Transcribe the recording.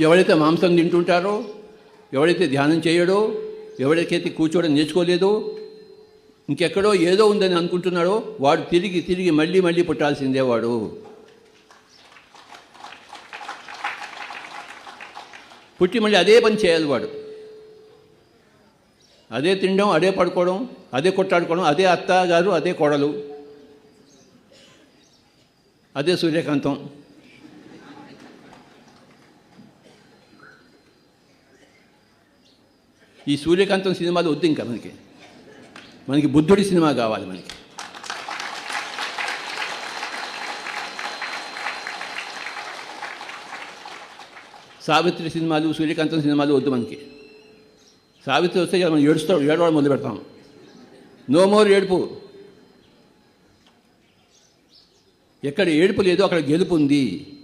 ఎవరైతే మాంసం తింటుంటారో, ఎవరైతే ధ్యానం చేయడో, ఎవరికైతే కూర్చోవడం నేర్చుకోలేదో, ఇంకెక్కడో ఏదో ఉందని అనుకుంటున్నాడో వాడు తిరిగి తిరిగి మళ్ళీ మళ్ళీ పుట్టాల్సిందే. వాడు పుట్టి మళ్ళీ అదే పని చేయాలి. వాడు అదే తినడం, అదే పడుకోవడం, అదే కొట్టాడుకోవడం, అదే అత్తగారు, అదే కోడలు, అదే సూర్యకాంతం. ఈ సూర్యకాంతం సినిమాలు వద్దు ఇంకా మనకి బుద్ధుడి సినిమా కావాలి. మనకి సావిత్రి సినిమాలు, సూర్యకాంతం సినిమాలు వద్దు మనకి. సావిత్రి వస్తే మనం ఏడవడం మొదలు పెడతాం. నో మోర్ ఏడుపు. ఎక్కడ ఏడుపు లేదో అక్కడ గెలుపు ఉంది.